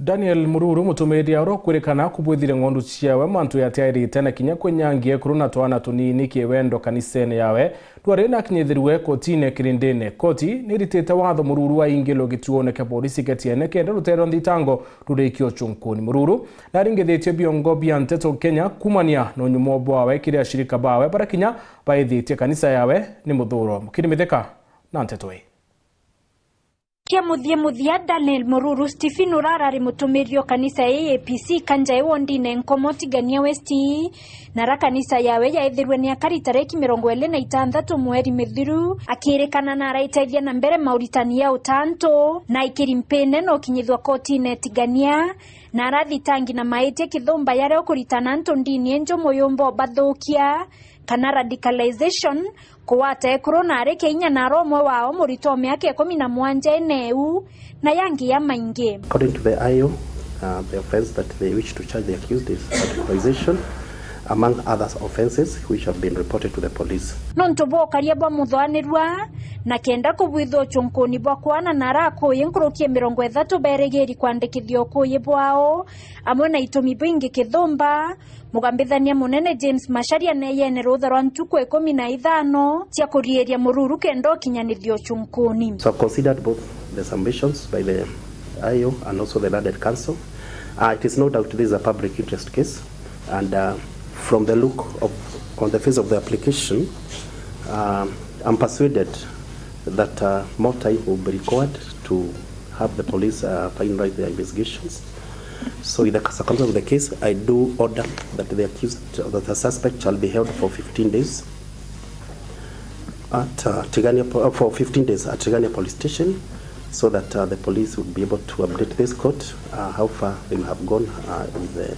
Daniel MURURU Mutumiria kurikana kubwithire ngondu ciawe mantu yatiairite na kinya KWEEWA kuruna twana tunini KIWENDO kanisene yawe twari na kinyithirwe kotine kirindene koti niritite watho MURURU aingilo gituoneke polisi ketiene kenda RUTERE NTHITANGO rurikio UCHUNKUNI MURURU naringethitie biongo bia nteto Kenya kumania no UNYOMOO BWAWE kiri ASHIRIKA bawe barakinya baithitie kanisa yawe ni muthuro mukirimitheka na ntetwe Kia muthia Daniel MURURU Stephen urarari mutumirio kanisa APC KANJAI wondine nkomotigania West nara kanisa yawe yaithirwe ni AKARI tareki 26 mweri mithiru akirikana na araiteithia na mbere mauritani ya utanto na ikirimpene no kinyithwa kotine tigania na arathitangi na maitie kithumba yare okuritana ntondini enjo moyombo bathukia kana radicalization kuwata EKURU na areke inya na romwe wao murito miaka 17 eneu na yangi ya maingi. According to the IO, the offense that they wish to charge the accused is radicalization, among other offenses which have been reported to the police. Nontobo karia bwa muthwanirwa na kenda kubwitho UCHUNKUNI bwa kwana na rako yenkurukie 30 beregeri kwandikithio kuye bwao amwe na itumi bingi kithumba mugambithania munene James Masharia na yene rutha rwa NTUKU 15 cia kurieria MURURU kendo kinyanithio UCHUNKUNI. So I've considered both the submissions by the IO and also the Landed Council. It is no doubt this is a public interest case, and from the look of on the face of the application, I'm persuaded that more time will be required to have the police finalize their investigations. So in the circumstances of the case, I do order that the accused or the suspect shall be held for 15 days at Tigania at Tigania police station, so that the police would be able to update this court how far they have gone with the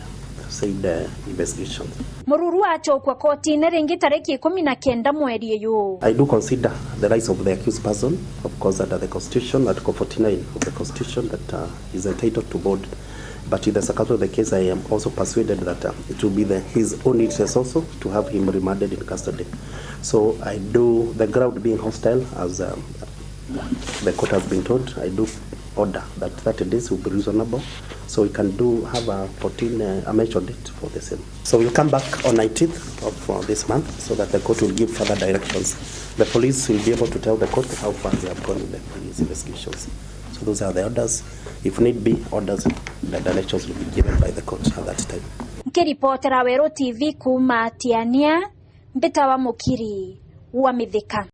said investigation. MURURU achokwa koti ringi tareki 19 mweri eyo. I do consider the rights of the accused person, of course, under the Constitution, Article 49 of the Constitution, that is entitled to bond. But in the circumstance of the case, I am also persuaded that it will be his own interest also to have him remanded in custody. So I do, the ground being hostile, as the court has been told, I do order that 30 days will be reasonable, so we can have a 14 a mentioned date for the same. So we'll come back on 19th of this month, so that the court will give further directions. The police will be able to tell the court how far they have gone with these investigations. So those are the orders. If need be, orders, the directions will be given by the court at that time. Nkiripotera Wero TV kuma Tiania Mbetawa Mukiri wa Mithika.